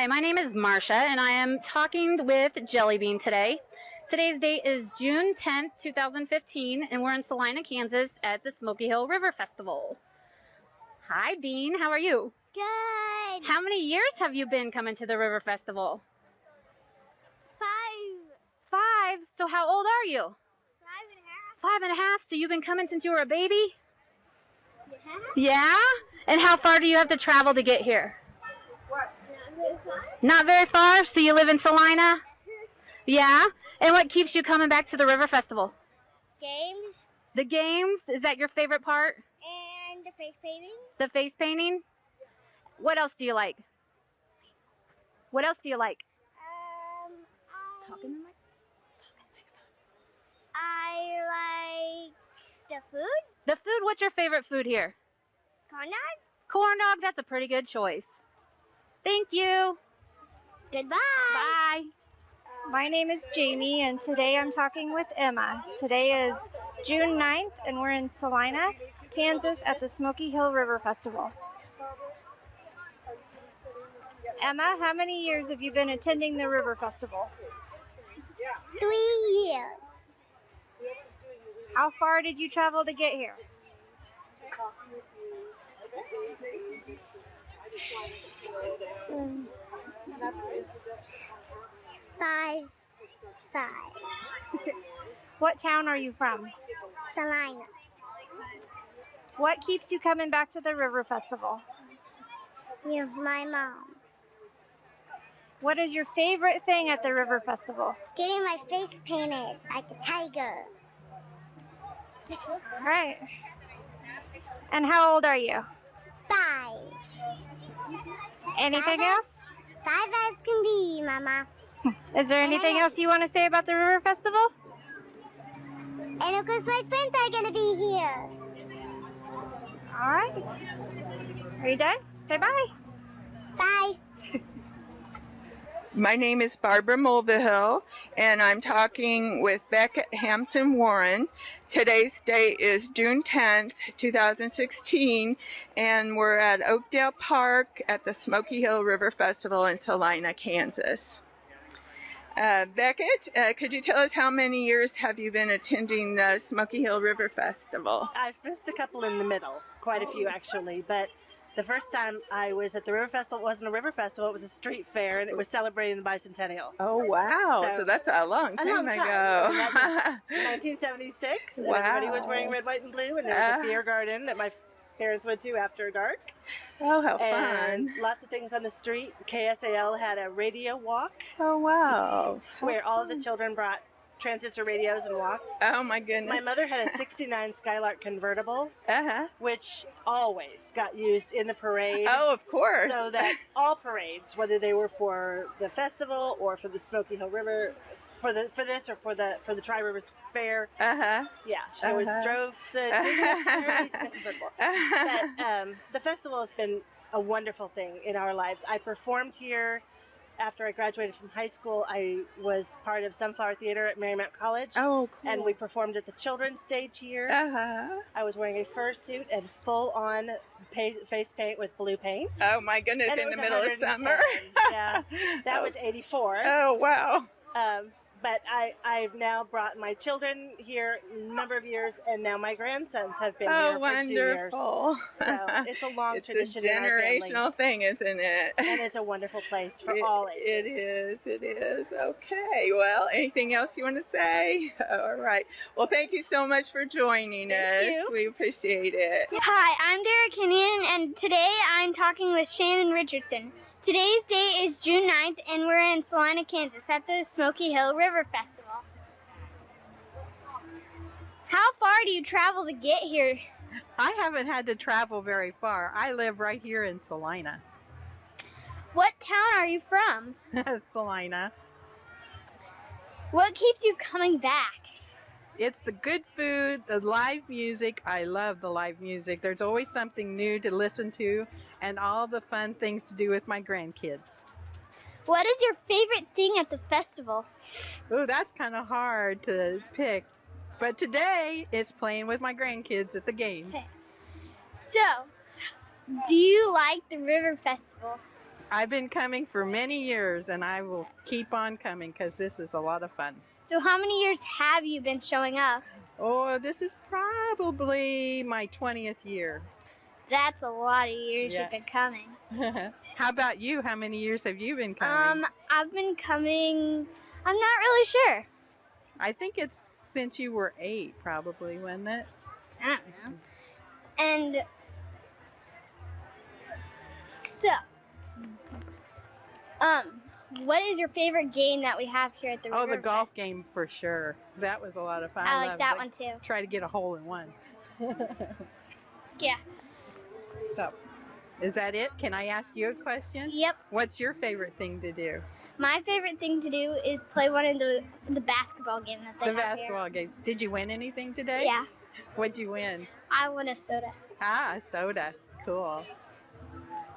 Hi, my name is Marsha, and I am talking with Jelly Bean today. Today's date is June 10th, 2015, and we're in Salina, Kansas at the Smoky Hill River Festival. Hi, Bean. How are you? Good. How many years have you been coming to the River Festival? 5. 5. So how old are you? 5.5. 5.5. So you've been coming since you were a baby? Yeah. Yeah? And how far do you have to travel to get here? Not very far. Not very far? So you live in Salina? Yeah? And what keeps you coming back to the River Festival? Games. The games? Is that your favorite part? And the face painting. The face painting? What else do you like? What else do you like? Talking like. I like the food. The food? What's your favorite food here? Corn dog. Corn dog. That's a pretty good choice. Thank you. Goodbye. Bye. My name is Jamie, and today I'm talking with Emma. Today is June 9th, and we're in Salina, Kansas at the Smoky Hill River Festival. Emma, how many years have you been attending the River Festival? 3 years. How far did you travel to get here? 5. What town are you from? Salina. What keeps you coming back to the River Festival? With my mom. What is your favorite thing at the River Festival? Getting my face painted like a tiger. All right. And how old are you? 5. Anything else? 5 as can be, Mama. Is there anything else you want to say about the River Festival? And of course my friends are going to be here. All right. Are you done? Say bye. Bye. My name is Barbara Mulvihill, and I'm talking with Becket, Hamptin, Warren. Today's date is June 10th, 2016, and we're at Oakdale Park at the Smoky Hill River Festival in Salina, Kansas. Becket, could you tell us how many years have you been attending the Smoky Hill River Festival? I've missed a couple in the middle, quite a few actually, but the first time I was at the River Festival, it wasn't a river festival, it was a street fair, and it was celebrating the bicentennial. Oh, wow. So that's a long time ago. And that was 1976, and everybody was wearing red, white, and blue, and there was a beer garden that my parents went to after dark. Oh, how and fun. Lots of things on the street. KSAL had a radio walk. Oh, wow. Where all of the children brought transistor radios and walked. Oh, my goodness. My mother had a 69 Skylark convertible, which always got used in the parade. Oh, of course. So that all parades, whether they were for the festival or for the Smoky Hill River, for this or for the Tri-Rivers Fair. Yeah, she always drove the convertible. But the festival has been a wonderful thing in our lives. I performed here. After I graduated from high school, I was part of Sunflower Theater at Marymount College. Oh, cool. And we performed at the children's stage here. I was wearing a fursuit and full-on face paint with blue paint. Oh, my goodness, and in the middle of summer. Yeah, that was 84. Oh, wow. But I've now brought my children here a number of years, and now my grandsons have been here for 2 years. Oh, wonderful. So it's a long tradition in our family. It's a generational thing, isn't it? And it's a wonderful place for all ages. It is. Okay, well, anything else you want to say? All right. Well, thank you so much for joining us. Thank you. We appreciate it. Hi, I'm Dara Kinion, and today I'm talking with Sharon Richardson. Today's date is June 9th, and we're in Salina, Kansas at the Smoky Hill River Festival. How far do you travel to get here? I haven't had to travel very far. I live right here in Salina. What town are you from? Salina. What keeps you coming back? It's the good food, the live music. I love the live music. There's always something new to listen to, and all the fun things to do with my grandkids. What is your favorite thing at the festival? Ooh, that's kind of hard to pick. But today, it's playing with my grandkids at the games. Okay. So, do you like the River Festival? I've been coming for many years, and I will keep on coming because this is a lot of fun. So how many years have you been showing up? Oh, this is probably my 20th year. That's a lot of years you've been coming. How about you? How many years have you been coming? I've been coming, I'm not really sure. I think it's since you were 8, probably, wasn't it? I don't know. And so, what is your favorite game that we have here at the river? Oh, the golf game for sure. That was a lot of fun. I like that one too. Try to get a hole in one. Yeah. So, is that it? Can I ask you a question? Yep. What's your favorite thing to do? My favorite thing to do is play one of the basketball games that they have here. The basketball game. Did you win anything today? Yeah. What'd you win? I won a soda. Ah, a soda. Cool.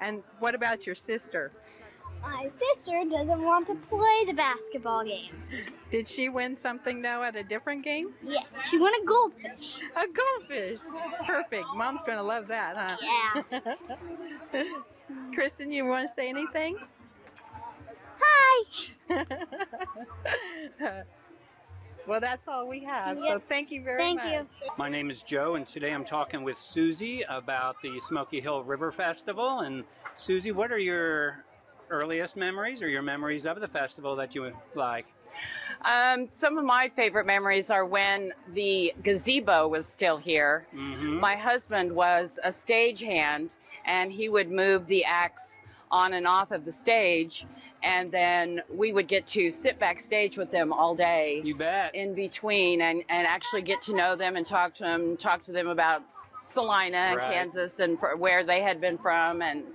And what about your sister? My sister doesn't want to play the basketball game. Did she win something, though, at a different game? Yes, she won a goldfish. A goldfish. Perfect. Mom's going to love that, huh? Yeah. Kristen, you want to say anything? Hi. Well, that's all we have. Yep. So thank you very much. Thank you. My name is Joe, and today I'm talking with Susie about the Smoky Hill River Festival. And Susie, what are your earliest memories or your memories of the festival that you like? Some of my favorite memories are when the gazebo was still here. Mm-hmm. My husband was a stagehand, and he would move the acts on and off of the stage, and then we would get to sit backstage with them all day. You bet. In between, and actually get to know them and talk to them about Salina and Right. Kansas and where they had been from. And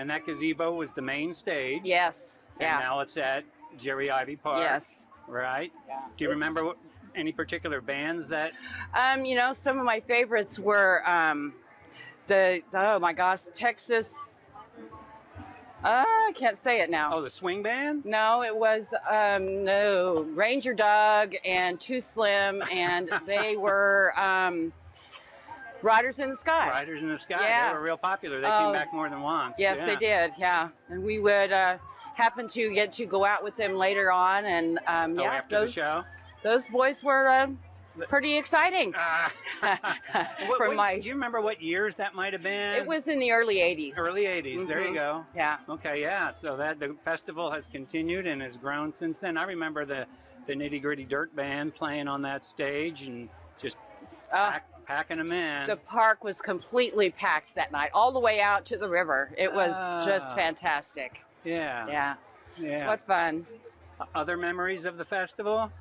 that gazebo was the main stage. yes, And yeah, now it's at Jerry Ivy Park. yes. Right? Yeah. Do you remember any particular bands that... You know, some of my favorites were oh my gosh, Texas. I can't say it now. Oh, the swing band? No, it was no Ranger Doug and Too Slim, and they were Riders in the Sky. Riders in the Sky. Yeah. They were real popular. They Oh. came back more than once. Yes, Yeah. they did. Yeah, and we would happen to get to go out with them later on, and Oh, yeah, after the show? those boys were pretty exciting. Do you remember what years that might have been? It was in the early 80s. Early 80s. There you go. Yeah. Okay, yeah. So the festival has continued and has grown since then. I remember the Nitty Gritty Dirt Band playing on that stage and just packing them in. The park was completely packed that night, all the way out to the river. It was just fantastic. Yeah. Yeah. Yeah. What fun. Other memories of the festival?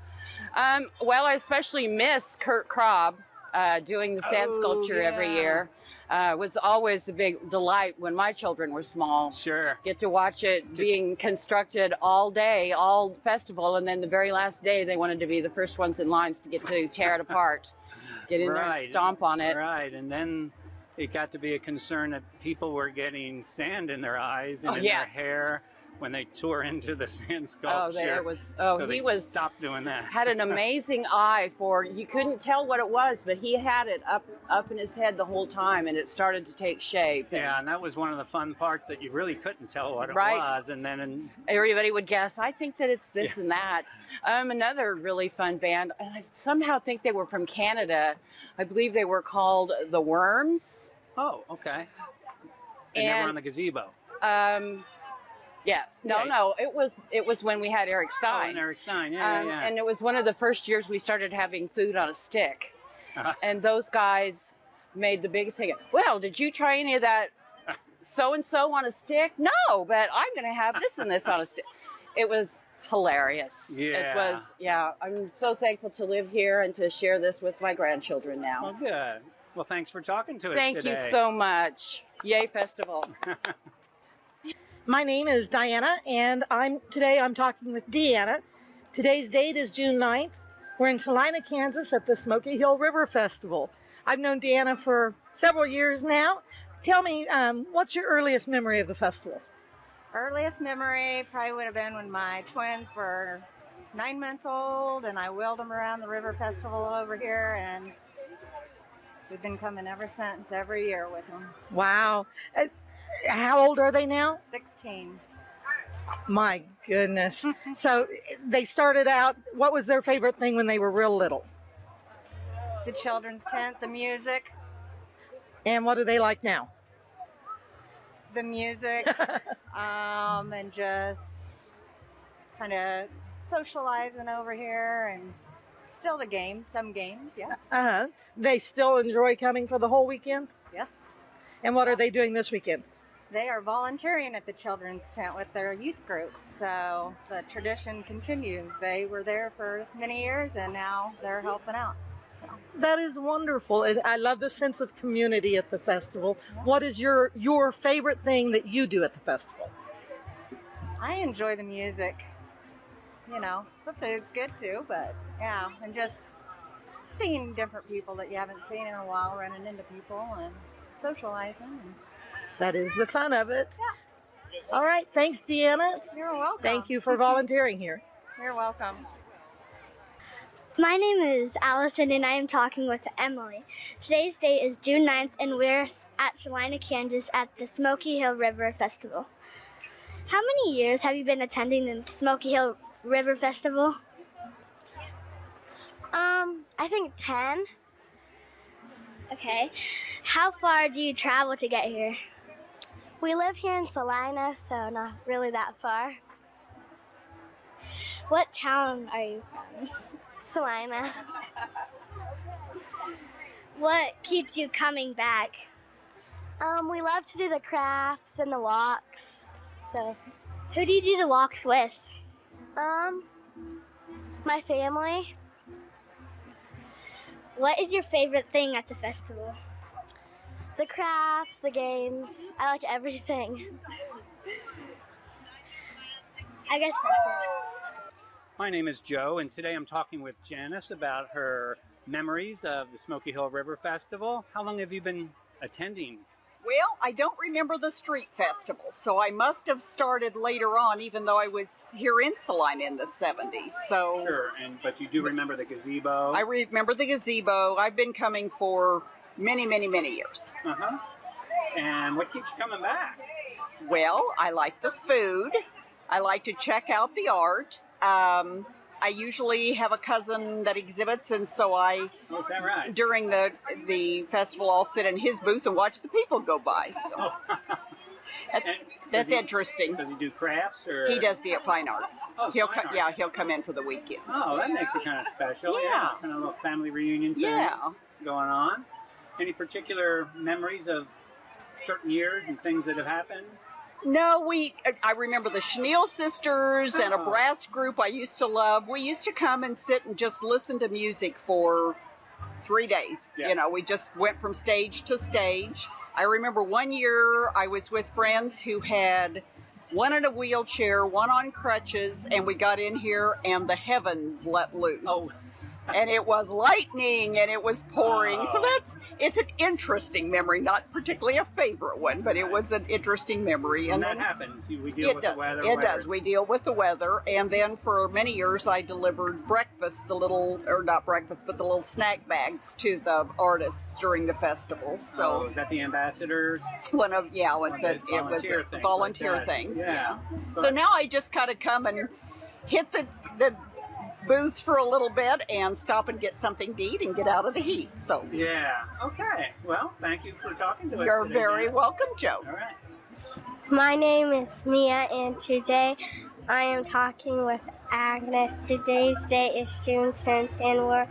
Well, I especially miss Kurt Krob doing the sand sculpture every year. Was always a big delight when my children were small. Sure. Get to watch it being constructed all day, all festival, and then the very last day they wanted to be the first ones in lines to get to tear it apart. Get in there and stomp on it. Right, and then it got to be a concern that people were getting sand in their eyes and in yes. their hair when they tore into the sand sculpture. So he stopped doing that. Had an amazing eye for, you couldn't tell what it was, but he had it up in his head the whole time, and it started to take shape. Yeah, and that was one of the fun parts, that you really couldn't tell what it Right. was, and then everybody would guess, I think that it's this and that. Another really fun band, and I somehow think they were from Canada. I believe they were called The Worms. Oh, okay. And they were on the gazebo. Yes. No. It was when we had Eric Stein. Oh, and Eric Stein. Yeah. And it was one of the first years we started having food on a stick. And those guys made the big thing. Well, did you try any of that so-and-so on a stick? No, but I'm going to have this and this on a stick. It was hilarious. Yeah. It was, I'm so thankful to live here and to share this with my grandchildren now. Well, good. Well, thanks for talking to us Thank today. you so much. Yay, festival. My name is Dianna, and today I'm talking with Deana. Today's date is June 9th. We're in Salina, Kansas at the Smoky Hill River Festival. I've known Deana for several years now. Tell me, what's your earliest memory of the festival? Earliest memory probably would have been when my twins were 9 months old, and I wheeled them around the river festival over here, and we've been coming ever since, every year with them. Wow. How old are they now? 16. My goodness. So they started out, what was their favorite thing when they were real little? The children's tent, the music. And what do they like now? The music, and just kind of socializing over here, and still the games, some games, yeah. Uh-huh. They still enjoy coming for the whole weekend? Yes. And what are they doing this weekend? They are volunteering at the children's tent with their youth group, so the tradition continues. They were there for many years, and now they're helping out. That is wonderful. And I love the sense of community at the festival. What is your favorite thing that you do at the festival? I enjoy the music. You know, the food's good too, but yeah, and just seeing different people that you haven't seen in a while, running into people and socializing. That is the fun of it. Yeah. All right. Thanks, Deanna. You're welcome. Thank you for volunteering here. You're welcome. My name is Allison, and I am talking with Emily. Today's date is June 9th, and we're at Salina, Kansas at the Smoky Hill River Festival. How many years have you been attending the Smoky Hill River Festival? I think 10. Okay. How far do you travel to get here? We live here in Salina, so not really that far. What town are you from? Salina. What keeps you coming back? We love to do the crafts and the walks. So, who do you do the walks with? My family. What is your favorite thing at the festival? The crafts, the games. I like everything. I guess that's it. My name is Joe, and today I'm talking with Janice about her memories of the Smoky Hill River Festival. How long have you been attending? Well, I don't remember the street festival, so I must have started later on, even though I was here in Salina in the 70s. So Sure, but you do remember the gazebo? I remember the gazebo. I've been coming for many, many, many years. Uh-huh. And what keeps you coming back? Well, I like the food. I like to check out the art. I usually have a cousin that exhibits, and so Oh, is that right? during the festival, I'll sit in his booth and watch the people go by. So that's interesting. Does he do crafts or? He does the fine arts. Oh, he'll fine arts. Yeah, he'll come in for the weekend. Oh, that makes it kind of special. Yeah. Kind of a little family reunion thing going on. Any particular memories of certain years and things that have happened? No, I remember the Chenille sisters and a brass group I used to love. We used to come and sit and just listen to music for 3 days. Yeah. You know, we just went from stage to stage. I remember one year I was with friends who had one in a wheelchair, one on crutches, and we got in here and the heavens let loose. Oh. And it was lightning and it was pouring. So it's an interesting memory, not particularly a favorite one, but it was an interesting memory. And that happens. We deal with the weather. It does. We deal with the weather. And then for many years I delivered breakfast, the little snack bags to the artists during the festival. So is that the ambassadors? It was a volunteer things. Yeah. So now I just kind of come and hit the booths for a little bit and stop and get something to eat and get out of the heat. So yeah. Okay. Well, thank you for talking to us. You're today, very Janice. welcome, Joe. All right. My name is Mia, and today I am talking with Agnes. Today's date is June 10th, and we're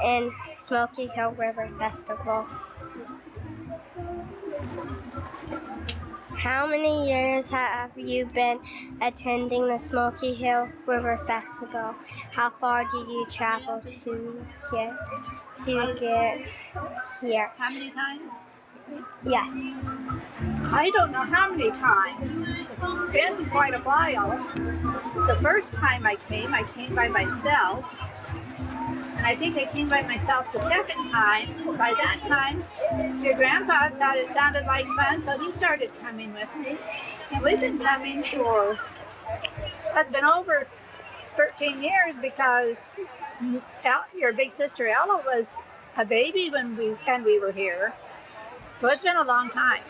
in Smoky Hill River Festival. How many years have you been attending the Smoky Hill River Festival? How far do you travel to get here? How many times? Yes. I don't know how many times. It's been quite a while. The first time I came by myself. And I think I came by myself the second time. By that time, your grandpa thought it sounded like fun, so he started coming with me. And we've been coming for, it's been over 13 years because your big sister Ella was a baby when we were here. So it's been a long time.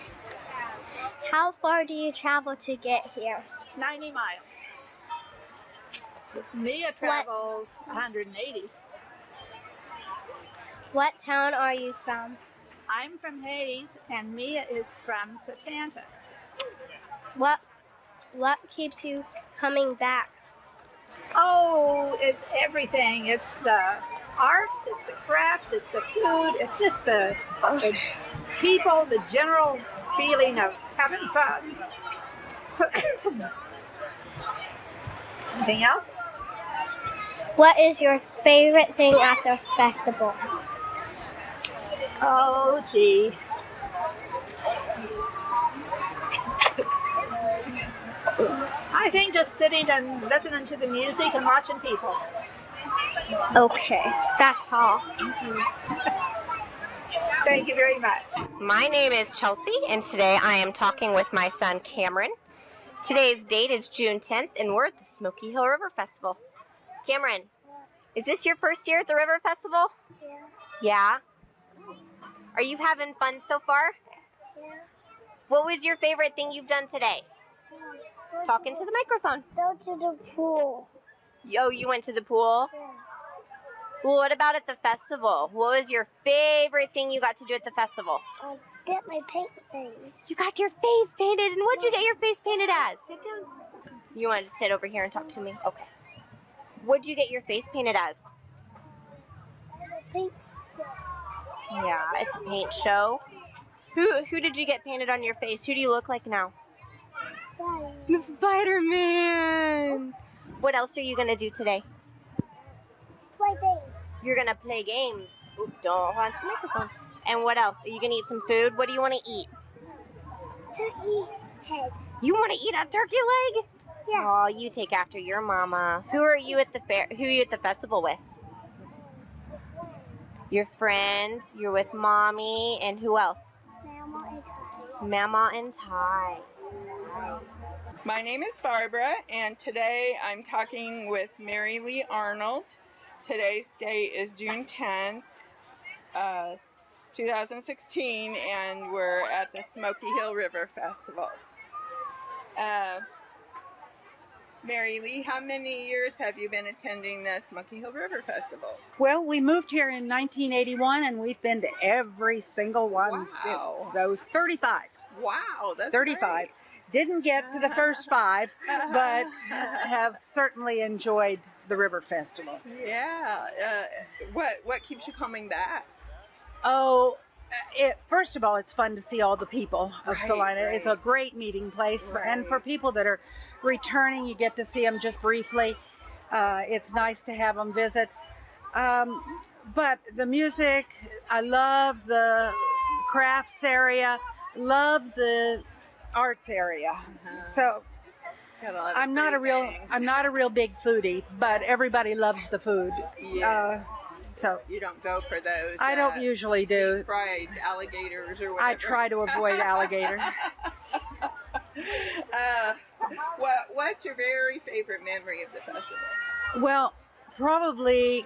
How far do you travel to get here? 90 miles. Mia travels 180. What town are you from? I'm from Hayes, and Mia is from Satanta. What keeps you coming back? Oh, it's everything. It's the arts, it's the crafts, it's the food, it's just the people, the general feeling of having fun. Anything else? What is your favorite thing at the festival? Oh, gee. I think just sitting and listening to the music and watching people. Okay, that's all. Thank you very much. My name is Chelsea, and today I am talking with my son Cameron. Today's date is June 10th, and we're at the Smoky Hill River Festival. Cameron, is this your first year at the River Festival? Yeah. Yeah? Are you having fun so far? Yeah. What was your favorite thing you've done today? Talk into the microphone. Go to the pool. Yo, you went to the pool? Yeah. Well, what about at the festival? What was your favorite thing you got to do at the festival? Get my paint things. You got your face painted, and what'd you get your face painted as? Sit down. You want to sit over here and talk to me? Okay. What'd you get your face painted as? Paint show. Yeah, it's a paint show. Who did you get painted on your face? Who do you look like now? Spider-Man. Spider-Man. What else are you going to do today? Play games. You're going to play games. Ooh, don't hold on to the microphone. And what else? Are you going to eat some food? What do you want to eat? Turkey head. You want to eat a turkey leg? Yeah. Oh, you take after your mama. Who are you at the fair? Who are you at the festival with? Your friends. You're with Mommy, and who else? Mama and Ty. Mama and Ty. My name is Barbara, and today I'm talking with Mary Lee Arnold. Today's date is June 10th, 2016, and we're at the Smoky Hill River Festival. Mary Lee, how many years have you been attending the Smoky Hill River Festival? Well, we moved here in 1981, and we've been to every single one Wow. since. So 35. Wow, that's 35. great. Didn't get to the first 5, but have certainly enjoyed the River Festival. Yeah. What keeps you coming back? Oh, first of all, it's fun to see all the people of Right, Salina. right. It's a great meeting place, and for people that are returning, you get to see them just briefly. It's nice to have them visit. But the music, I love the crafts area, love the arts area. So I'm not a real big foodie, but everybody loves the food. Yeah. So you don't go for those. I don't usually do. Fried alligators or whatever. I try to avoid alligator. What's your very favorite memory of the festival? Well, probably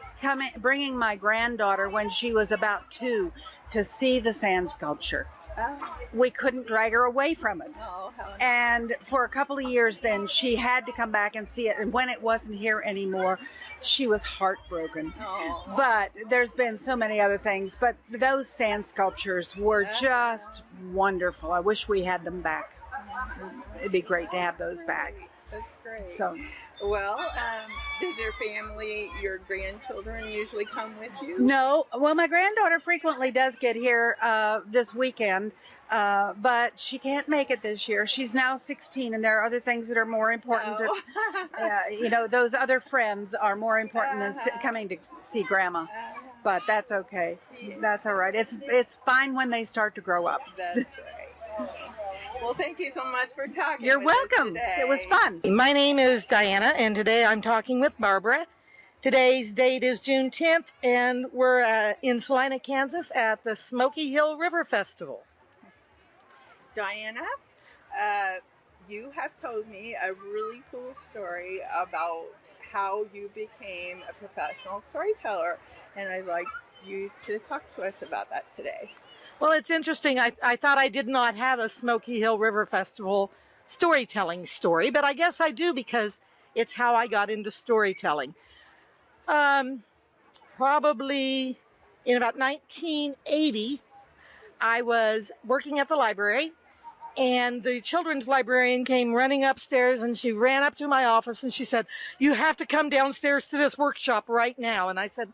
bringing my granddaughter when she was about 2 to see the sand sculpture. Oh. We couldn't drag her away from it. Oh, how nice. And for a couple of years then, she had to come back and see it. And when it wasn't here anymore, she was heartbroken. Oh. But there's been so many other things. But those sand sculptures were just wonderful. I wish we had them back. It'd be great to have those back. That's great. So, well, does your family, your grandchildren usually come with you? no. Well, my granddaughter frequently does get here this weekend, but she can't make it this year. She's now 16, and there are other things that are more important. Those other friends are more important than coming to see Grandma. But that's okay. That's all right. It's fine when they start to grow up. That's right. Well, thank you so much for talking. You're with us welcome. today. It was fun. My name is Dianna, and today I'm talking with Barbara. Today's date is June 10th, and we're in Salina, Kansas at the Smoky Hill River Festival. Dianna, you have told me a really cool story about how you became a professional storyteller, and I'd like you to talk to us about that today. Well, it's interesting. I thought I did not have a Smoky Hill River Festival storytelling story, but I guess I do because it's how I got into storytelling. Probably in about 1980, I was working at the library, and the children's librarian came running upstairs, and she ran up to my office, and she said, "You have to come downstairs to this workshop right now." And I said,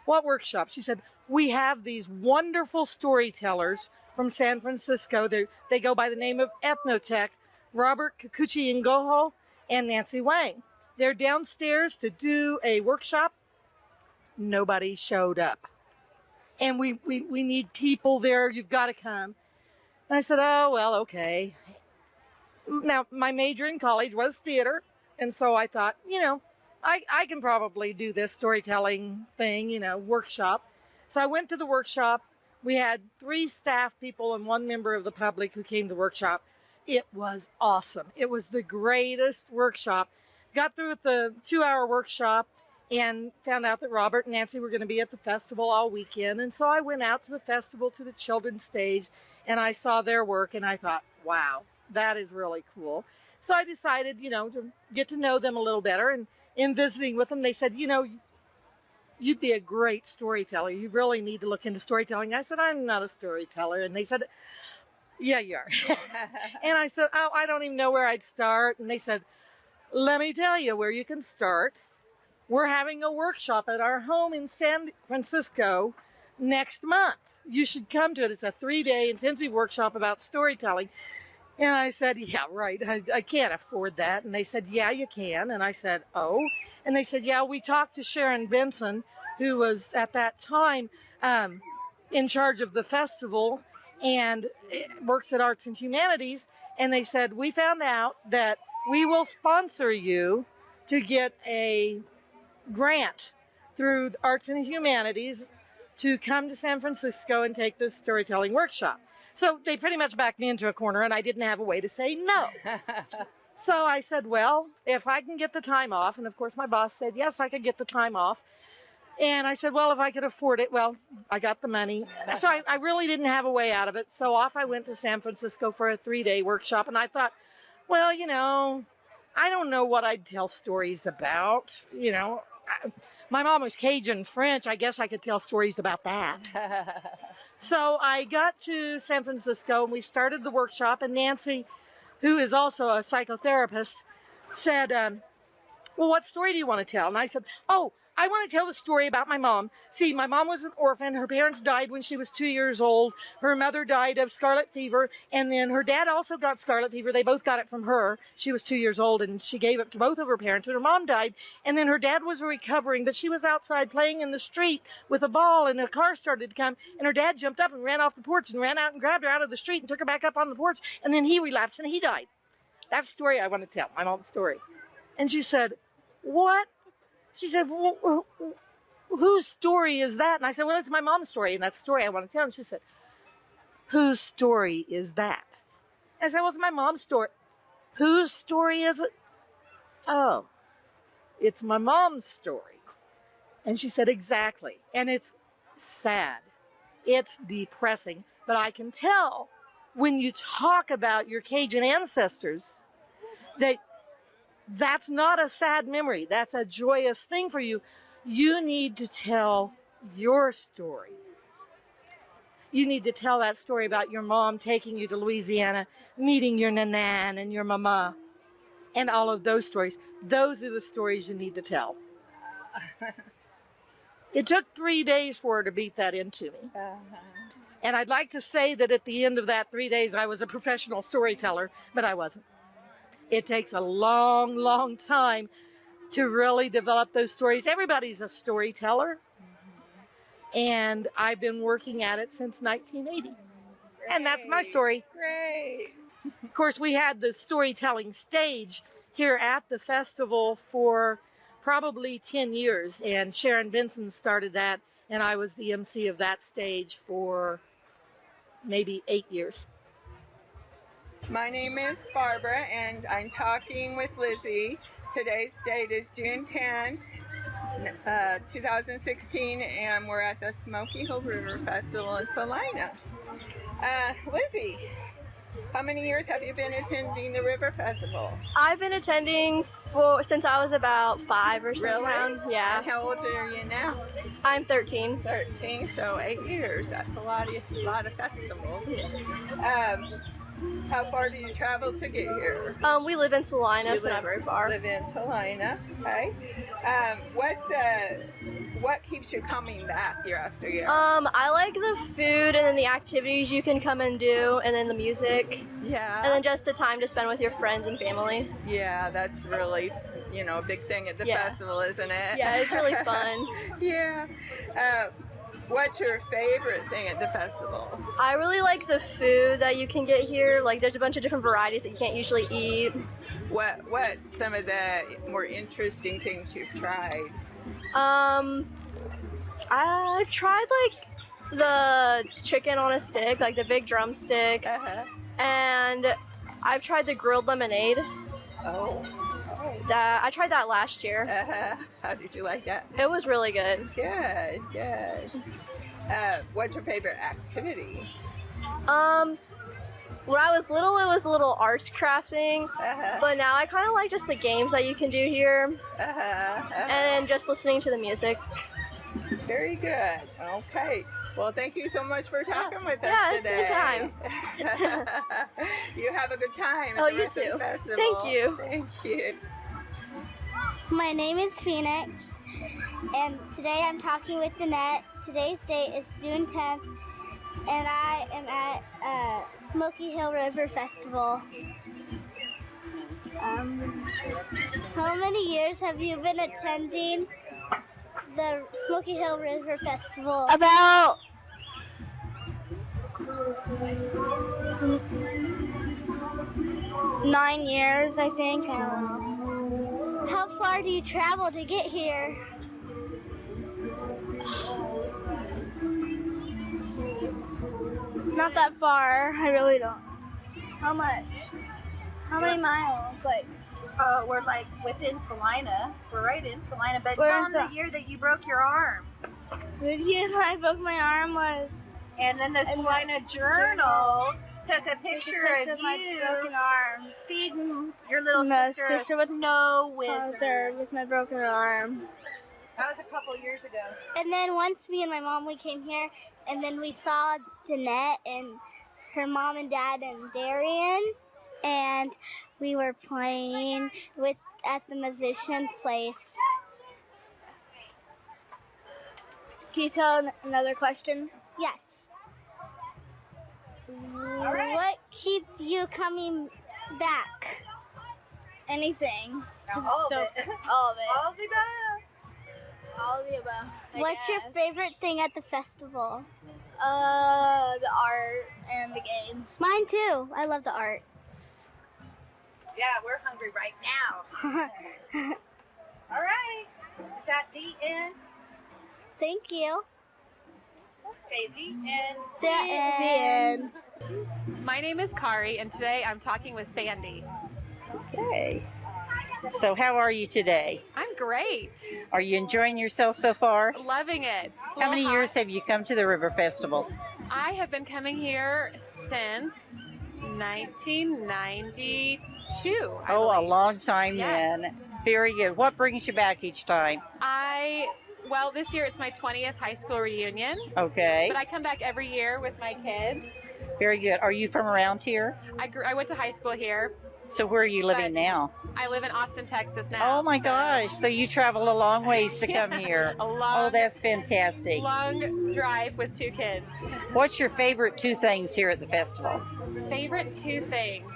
"What workshop?" She said, "We have these wonderful storytellers from San Francisco. They go by the name of Ethnotech, Robert Kikuchi-Ngoho and Nancy Wang. They're downstairs to do a workshop." Nobody showed up. "And we need people there. You've got to come." And I said, "Oh, well, okay." Now, my major in college was theater, and so I thought, I can probably do this storytelling thing, workshop. So I went to the workshop. We had 3 staff people and 1 member of the public who came to the workshop. It was awesome. It was the greatest workshop. Got through with the 2-hour workshop and found out that Robert and Nancy were going to be at the festival all weekend. And so I went out to the festival, to the children's stage, and I saw their work, and I thought, wow, that is really cool. So I decided, to get to know them a little better. And in visiting with them, they said, "You'd be a great storyteller. You really need to look into storytelling." I said, "I'm not a storyteller." And they said, "Yeah, you are." And I said, "Oh, I don't even know where I'd start." And they said, "Let me tell you where you can start. We're having a workshop at our home in San Francisco next month. You should come to it. It's a 3-day intensive workshop about storytelling." And I said, "Yeah, right. I can't afford that." And they said, "Yeah, you can." And I said, "Oh." And they said, "Yeah, we talked to Sharon Benson, who was at that time in charge of the festival and works at Arts and Humanities." And they said, "We found out that we will sponsor you to get a grant through Arts and Humanities to come to San Francisco and take this storytelling workshop." So they pretty much backed me into a corner, and I didn't have a way to say no. So I said, "Well, if I can get the time off," and of course my boss said, yes, I could get the time off. And I said, "Well, if I could afford it," well, I got the money. So I really didn't have a way out of it. So off I went to San Francisco for a 3-day workshop, and I thought, well, I don't know what I'd tell stories about. My mom was Cajun French. I guess I could tell stories about that. So I got to San Francisco, and we started the workshop, and Nancy, who is also a psychotherapist, said, "Well, what story do you want to tell?" And I said, "Oh, I want to tell the story about my mom. See, my mom was an orphan. Her parents died when she was 2 years old. Her mother died of scarlet fever, and then her dad also got scarlet fever. They both got it from her. She was 2 years old, and she gave it to both of her parents, and her mom died. And then her dad was recovering, but she was outside playing in the street with a ball, and a car started to come, and her dad jumped up and ran off the porch and ran out and grabbed her out of the street and took her back up on the porch, and then he relapsed, and he died. That's the story I want to tell, my mom's story." And she said, "What?" She said, "Well, whose story is that?" And I said, "Well, it's my mom's story, and that's the story I want to tell." And she said, "Whose story is that?" I said, "Well, it's my mom's story." "Whose story is it?" "Oh, it's my mom's story." And she said, "Exactly. And it's sad. It's depressing. But I can tell when you talk about your Cajun ancestors that that's not a sad memory. That's a joyous thing for you. You need to tell your story. You need to tell that story about your mom taking you to Louisiana, meeting your nanan and your mama, and all of those stories. Those are the stories you need to tell." It took 3 days for her to beat that into me. And I'd like to say that at the end of that 3 days I was a professional storyteller, but I wasn't. It takes a long, long time to really develop those stories. Everybody's a storyteller, and I've been working at it since 1980. Great. And that's my story. Great. Of course, we had the storytelling stage here at the festival for probably 10 years, and Sharon Benson started that, and I was the MC of that stage for maybe 8 years. My name is Barbara, and I'm talking with Lizzy. Today's date is June 10th, 2016, and we're at the Smoky Hill River Festival in Salina. Lizzy, How many years have you been attending the River Festival? I've been attending since I was about 5 or so. Really? Yeah. And how old are you now? I'm 13. 13, so 8 years. That's a lot of festivals. How far do you travel to get here? We live in Salina, so not very far. Live in Salina, okay. What keeps you coming back year after year? I like the food and then the activities you can come and do, and then the music. Yeah. And then just the time to spend with your friends and family. Yeah, that's really, a big thing at the festival, isn't it? Yeah, it's really fun. Yeah. What's your favorite thing at the festival? I really like the food that you can get here. Like, there's a bunch of different varieties that you can't usually eat. What's some of the more interesting things you've tried? I've tried, like, the chicken on a stick, like the big drumstick. And I've tried the grilled lemonade. Oh. I tried that last year. How did you like that? It was really good. Good, good. What's your favorite activity? When I was little, it was a little arts crafting, but now I kind of like just the games that you can do here, and just listening to the music. Very good. Okay. Well, thank you so much for talking with us today. Yeah, it's a good time. You have a good time. Oh, you too. Thank you. Thank you. My name is Fenix, and today I'm talking with Dennette. Today's date is June 10th, and I am at Smoky Hill River Festival. How many years have you been attending the Smoky Hill River Festival? About 9 years, I think. I don't know. How far do you travel to get here? Not that far. I really don't. How much? How many miles? Like, we're like within Salina. We're right in Salina, but Where's tell them the- the year that you broke your arm. the year I broke my arm was. And then the Salina Journal took a picture of my you broken arm. feeding your little My sister sister a was snow wizard. with my broken arm. That was a couple years ago. And then once me and my mom, we came here, and then we saw Dennette and her mom and dad and Darian, and we were playing at the musician's place. Can you tell another question? Yes. What keeps you coming back? Anything. All of it. All of it. All of the above. All of the above. What's your favorite thing at the festival? The art and the games. Mine too. I love the art. Yeah, we're hungry right now. All right. Is that the end? Thank you. Say the end. The end. My name is Kari, and today I'm talking with Sandy. Okay. So how are you today? I'm great. Are you enjoying yourself so far? Loving it. How many years have you come to the River Festival? I have been coming here since 1992. A long time Yes. then. Very good. What brings you back each time? Well, this year it's my 20th high school reunion. Okay. But I come back every year with my kids. Very good. Are you from around here? I went to high school here. So where are you living now? I live in Austin, Texas now. Oh my gosh. So you travel a long ways to come here. Oh, that's fantastic. Long drive with 2 kids. What's your favorite 2 things here at the festival? Favorite 2 things?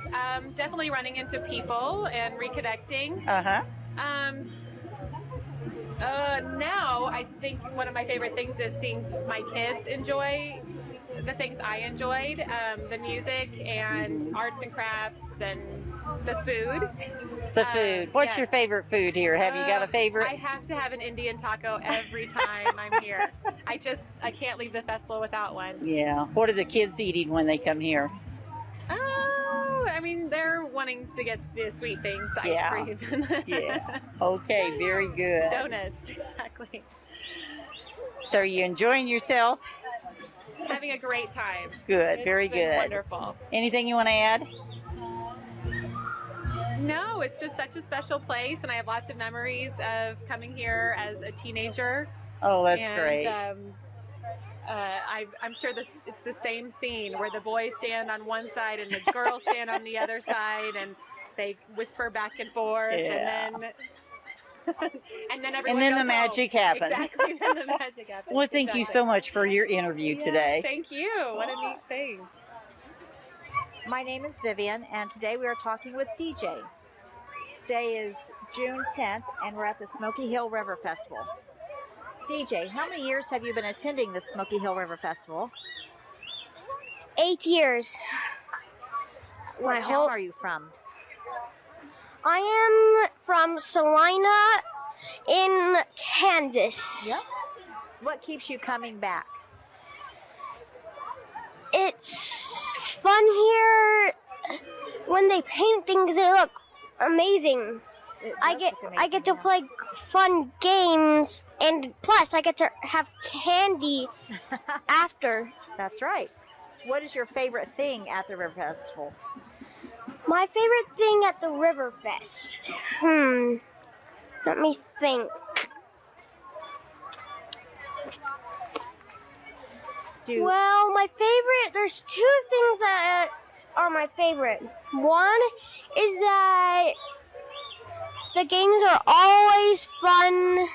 Definitely running into people and reconnecting. Now I think one of my favorite things is seeing my kids enjoy the things I enjoyed, the music and arts and crafts and the food. The food. What's your favorite food here? Have you got a favorite? I have to have an Indian taco every time I'm here. I can't leave the festival without one. Yeah. What are the kids eating when they come here? I mean, they're wanting to get the sweet things, ice cream. Yeah. Okay, very good. Donuts, exactly. So are you enjoying yourself? having a great time. Good, It's very been good. Wonderful. Anything you want to add? No, it's just such a special place, and I have lots of memories of coming here as a teenager. Oh, that's and, great. I'm sure it's the same scene where the boys stand on one side and the girls stand on the other side, and they whisper back and forth, Yeah. and then and then everyone And then goes the magic home. happens. Exactly, then the magic happens. Well, thank you so much for your interview today. Thank you. What a neat thing. My name is Vivian, and today we are talking with DJay. Today is June 10th, and we're at the Smoky Hill River Festival. DJay, how many years have you been attending the Smoky Hill River Festival? 8 years. What town are you from? I am from Salina in Kansas. Yep. What keeps you coming back? It's fun here. When they paint things, they look amazing. I get to play fun games, and plus I get to have candy after. That's right. What is your favorite thing at the River Festival? My favorite thing at the River Fest. Let me think. Well, my favorite, there's two things that are my favorite. One is that the games are always fun.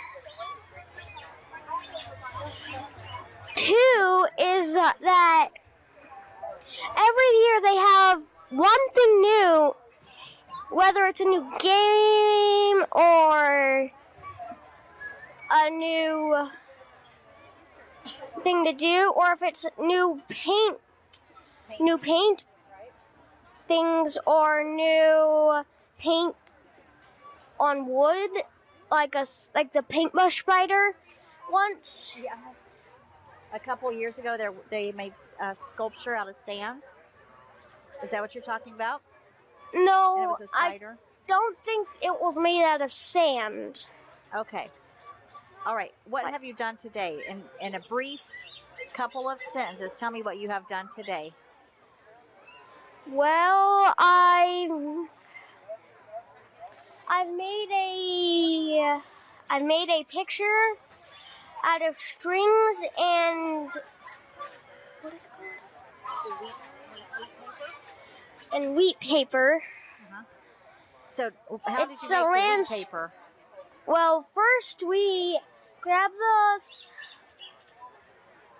Two is that every year they have one thing new, whether it's a new game or a new thing to do, or if it's new paint things, or new paint on wood, like the paintbrush spider once. Yeah. A couple years ago, they made a sculpture out of sand. Is that what you're talking about? No, And it was a spider? I don't think it was made out of sand. Okay. All right. What have you done today? In a brief couple of sentences, tell me what you have done today. Well, I've made a picture out of strings and what is it called? And wheat paper. So how did you It's make a the wheat paper? Well, first we grab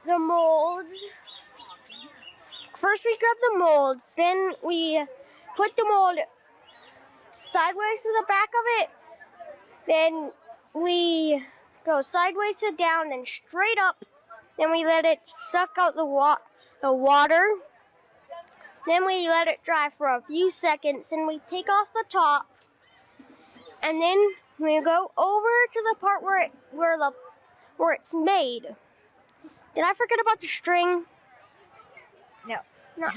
the molds. First we grab the molds, then we put the mold sideways to the back of it. Then we go sideways to down, then straight up. Then we let it suck out the water. Then we let it dry for a few seconds, and we take off the top. And then we go over to the part where it's made. Did I forget about the string? No.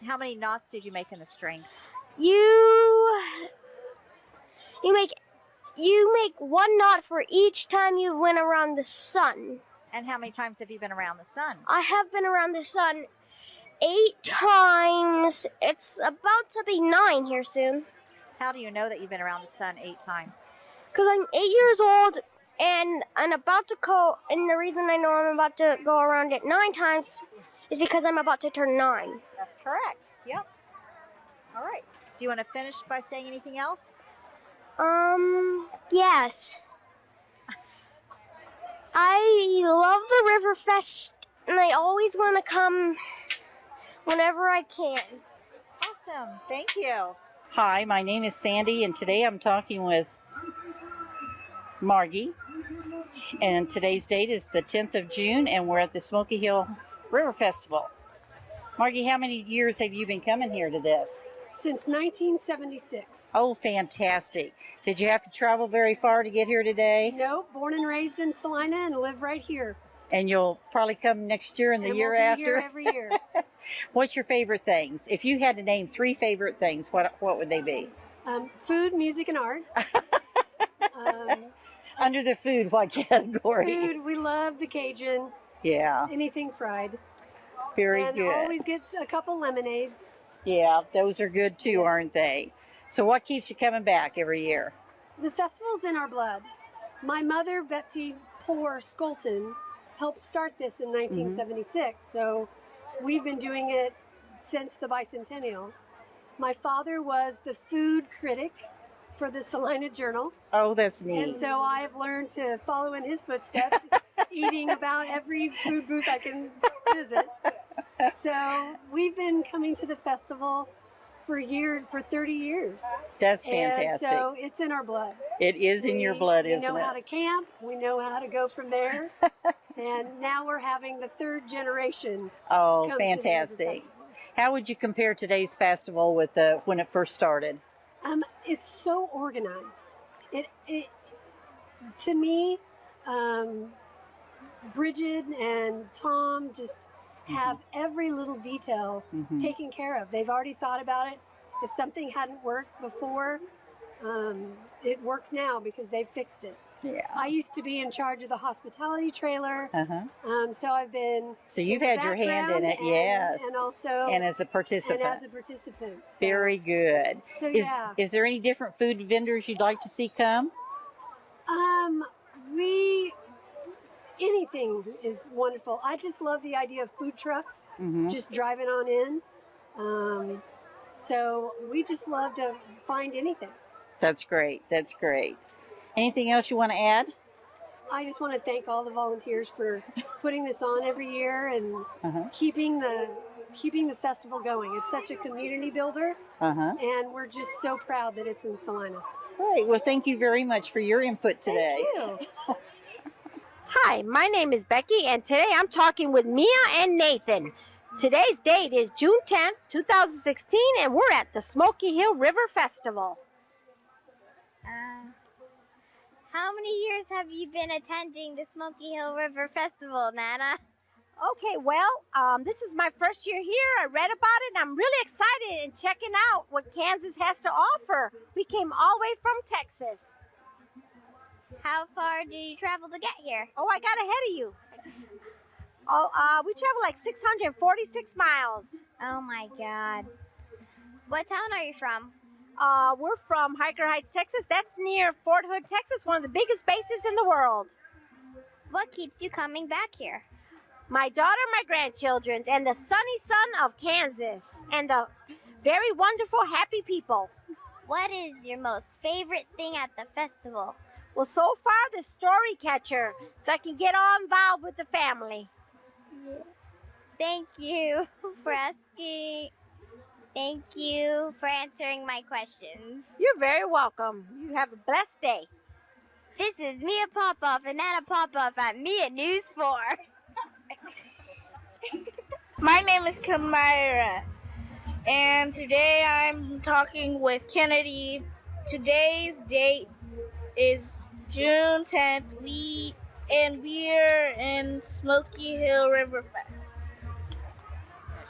How many knots did you make in the string? You make one knot for each time you went around the sun. And how many times have you been around the sun? I have been around the sun 8 times. It's about to be 9 here soon. How do you know that you've been around the sun 8 times? Because I'm 8 years old, and I'm about to go, and the reason I know I'm about to go around it 9 times is because I'm about to turn 9. That's correct. Yep. All right. Do you want to finish by saying anything else? Yes. I love the River Fest, and I always want to come whenever I can. Awesome. Thank you. Hi, my name is Sandy, and today I'm talking with Margie. And today's date is the 10th of June, and we're at the Smoky Hill River Festival. Margie, how many years have you been coming here to this? Since 1976. Oh, fantastic. Did you have to travel very far to get here today? No, born and raised in Salina and live right here. And you'll probably come next year and the year after? Here every year. What's your favorite things? If you had to name 3 favorite things, what would they be? Food, music, and art. Under the food, what category? Food, we love the Cajun. Yeah. Anything fried. Very and good. always get a couple lemonades. Yeah, those are good too, aren't they? So what keeps you coming back every year? The festival's in our blood. My mother, Betsy Poor Skolton, helped start this in 1976, so we've been doing it since the bicentennial. My father was the food critic for the Salina Journal. Oh, that's neat. And so I have learned to follow in his footsteps, eating about every food booth I can visit. So we've been coming to the festival for years, for 30 years. That's And fantastic. so it's in our blood. It is in your blood, isn't it? We know how to camp. We know how to go from there. And now we're having the third generation. Oh, come to the River fantastic. Festival. How would you compare today's festival with when it first started? It's so organized. To me, Bridget and Tom just have every little detail taken care of. They've already thought about it. If something hadn't worked before, it works now because they've fixed it. Yeah. I used to be in charge of the hospitality trailer, so I've been. So you've in the had your hand in it, background yes. and also And as a participant. And as a participant. Very good. So yeah. Is there any different food vendors you'd like to see come? Anything is wonderful. I just love the idea of food trucks, just driving on in. So we just love to find anything. That's great. That's great. Anything else you want to add? I just want to thank all the volunteers for putting this on every year and keeping the festival going. It's such a community builder, and we're just so proud that it's in Salina. Great. Well, thank you very much for your input today. Thank you. Hi, my name is Becky, and today I'm talking with Mia and Nathan. Today's date is June 10th, 2016, and we're at the Smoky Hill River Festival. How many years have you been attending the Smoky Hill River Festival, Nana? Okay, well, this is my first year here. I read about it, and I'm really excited and checking out what Kansas has to offer. We came all the way from Texas. How far did you travel to get here? Oh, I got ahead of you. Oh, we traveled like 646 miles. Oh my God. What town are you from? We're from Hiker Heights, Texas. That's near Fort Hood, Texas, one of the biggest bases in the world. What keeps you coming back here? My daughter, my grandchildren, and the sunny sun of Kansas, and the very wonderful, happy people. What is your most favorite thing at the festival? Well, so far, the story catcher, so I can get all involved with the family. Thank you for asking. Thank you for answering my questions. You're very welcome. You have a blessed day. This is Mia Popoff and Anna Popoff at Mia News 4. My name is Kamira, and today I'm talking with Kennedy. Today's date is June 10th. We're in Smoky Hill River Fest.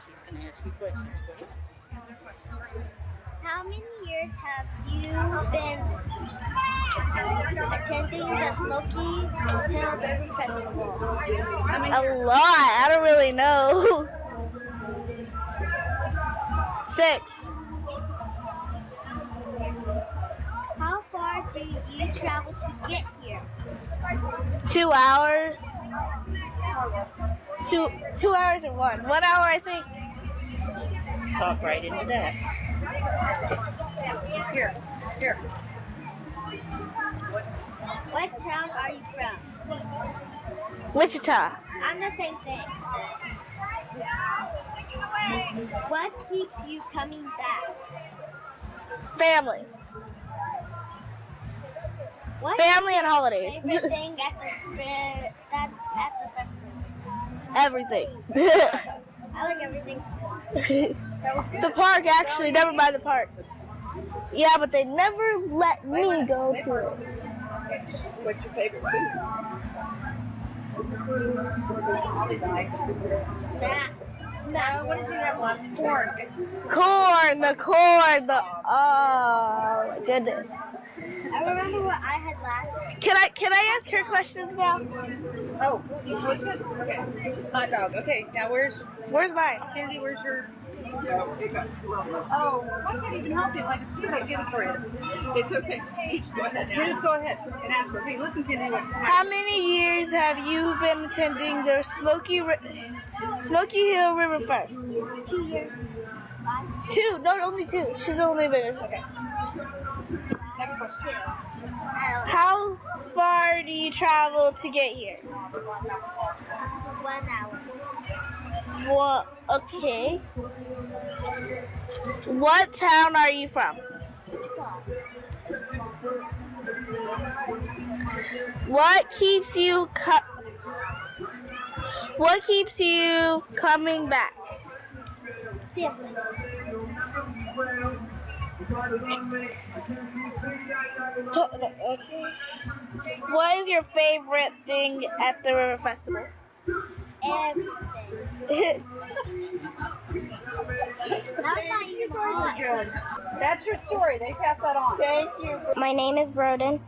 She's going to ask you questions. How many years have you been attending the Smoky Hill River Festival? A lot. I don't really know. 6. How far do you travel to get here? 2 hours. 2 hours and 1 hour, I think. Let's talk right into that. Here. What town are you from? Wichita. I'm the same thing. What keeps you coming back? Family. What Family and holidays. Favorite thing at the festival? Everything. I like everything. The park, actually, never mind the park. Yeah, but they never let me go to it. What's your favorite food? That. What did you have left? Corn. Corn, oh my goodness. I remember what I had last. Can I ask her questions now? Oh, you switched it? Okay. Hot dog. Okay, now where's mine? Candy, where's your... Oh, I can't even help you. I can see I get it for you. It's okay. Go ahead. You just go ahead and ask her. Hey, listen, Candy. How many years have you been attending the Smoky Hill River Fest? 2 years. 2? No, only 2. She's only been. Okay. Next question. How far do you travel to get here? 1 hour. Well, okay. What town are you from? What keeps you coming back? Okay. What is your favorite thing at the River Festival? Everything. That's your story. They pass that on. Thank you. My name is Broden.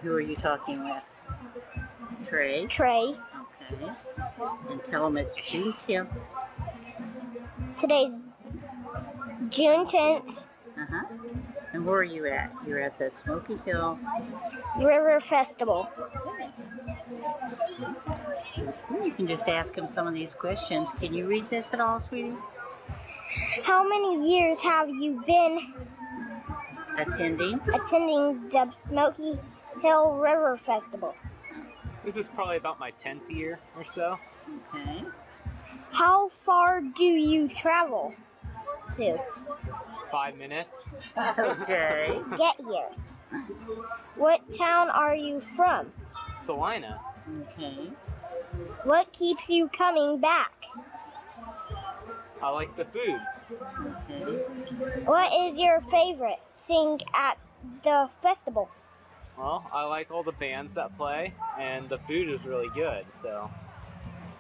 Who are you talking with? Trey? Trey. Okay. And tell them it's June 10th. Today's June 10th. Uh-huh. And where are you at? You're at the Smoky Hill River Festival. You can just ask him some of these questions. Can you read this at all, sweetie? How many years have you been attending the Smoky Hill River Festival? This is probably about my 10th year or so. Okay. How far do you travel to 5 minutes. Okay. get here? What town are you from? Salina. Okay. What keeps you coming back? I like the food. Okay. What is your favorite thing at the festival? Well, I like all the bands that play, and the food is really good, so.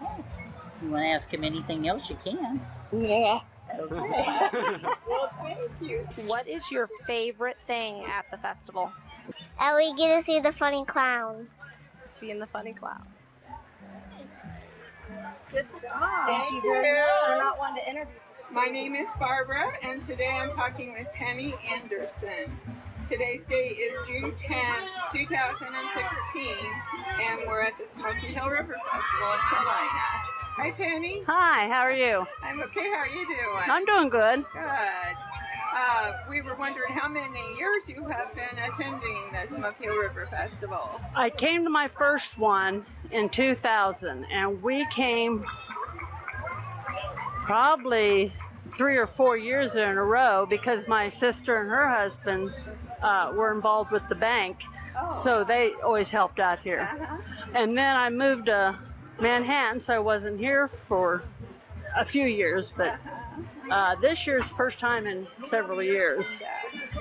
If you want to ask him anything else, you can. Yeah. Okay. Well, thank you. What is your favorite thing at the festival? And we get to see the funny clown. Seeing the funny clown. Good job. Thank very you. much for not wanting to interview. My name is Barbara, and today I'm talking with Penny Anderson. Today's date is June 10th, 2016, and we're at the Smoky Hill River Festival in Salina. Hi, Penny. Hi, how are you? I'm okay. How are you doing? I'm doing good. Good. We were wondering how many years you have been attending the Smoky Hill River Festival. I came to my first one in 2000, and we came probably 3 or 4 years in a row because my sister and her husband were involved with the bank, so they always helped out here. And then I moved to Manhattan, so I wasn't here for a few years, but this year's the first time in several years.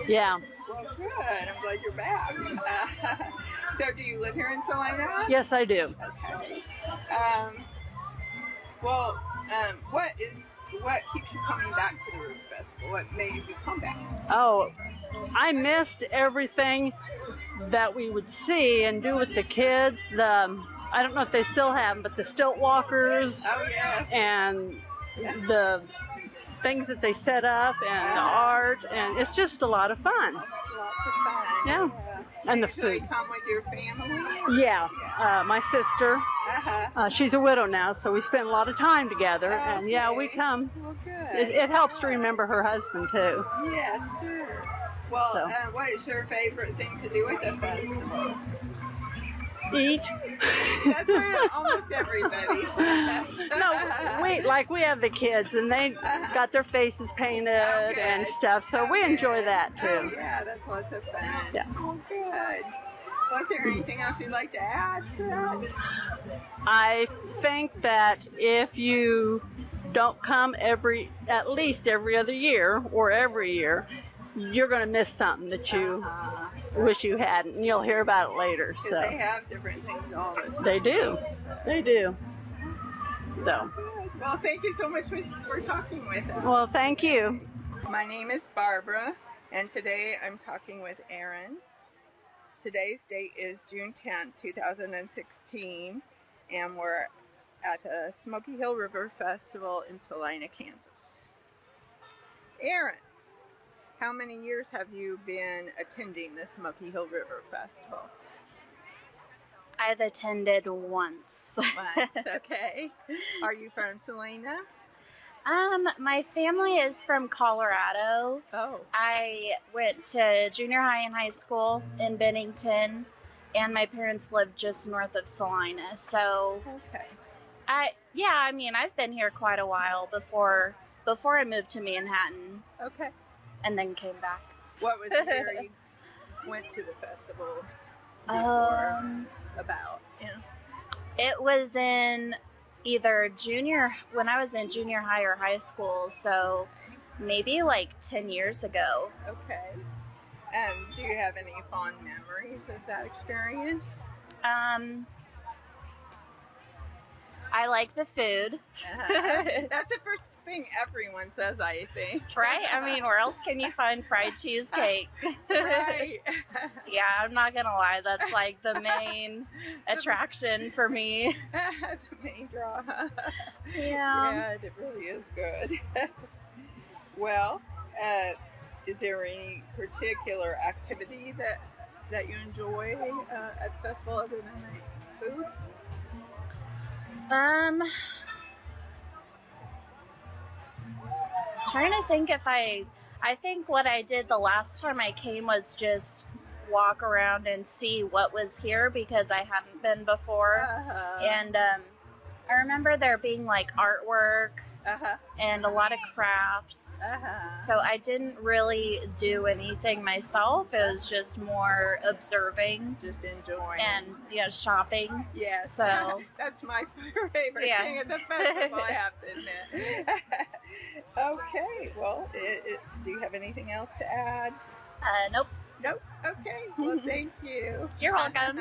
Yeah. Well, good. I'm glad you're back. So do you live here in Salina? Yes, I do. Okay. What keeps you coming back to the River Festival? What made you come back? Oh, I missed everything that we would see and do with the kids. I don't know if they still have them, but the stilt walkers and the things that they set up and the art, and it's just a lot of fun. Lots of fun. Yeah. And the usually food. Come with your family? Yeah. My sister, she's a widow now, so we spend a lot of time together, and yeah, we come. Well, good. It helps to remember her husband, too. Yeah, sure. Well, So. what is your favorite thing to do at the festival? Eat. That's for almost everybody. No, we have the kids, and they got their faces painted and stuff, so we enjoy that, too. Oh, yeah, that's lots of fun. Yeah. Well, good. Was there anything else you'd like to add to that? I think that if you don't come at least every other year or every year, you're going to miss something that you wish you hadn't, and you'll hear about it later. Because So they have different things all the time. they do. They do. So. Well, thank you so much for talking with us. Well, thank you. My name is Barbara, and today I'm talking with Aaron. Today's date is June 10th, 2016, and we're at the Smoky Hill River Festival in Salina, Kansas. Aaron, how many years have you been attending the Smoky Hill River Festival? I've attended once. Once, okay. Are you from Salina? My family is from Colorado. Oh. I went to junior high and high school in Bennington, and my parents lived just north of Salina. So, okay. I've been here quite a while before I moved to Manhattan. Okay. And then came back. What was the year you went to the festival before? About, yeah. It was in either when I was in junior high or high school, so maybe like 10 years ago. Okay. Do you have any fond memories of that experience? I like the food. That's the first thing everyone says, I think. Right? I mean, where else can you find fried cheesecake? Right. Yeah, I'm not going to lie. That's like the main attraction for me. The main draw. Yeah. Yeah, it really is good. Well, is there any particular activity that you enjoy at the festival other than the food? Trying to think if I think what I did the last time I came was just walk around and see what was here because I hadn't been before. And I remember there being like artwork and a lot of crafts. So I didn't really do anything myself. It was just more observing. Just enjoying. And, shopping. Yes. So that's my favorite thing at the festival, I have to admit. Okay. Well, do you have anything else to add? Nope. Nope. Okay. Well, thank you. You're welcome.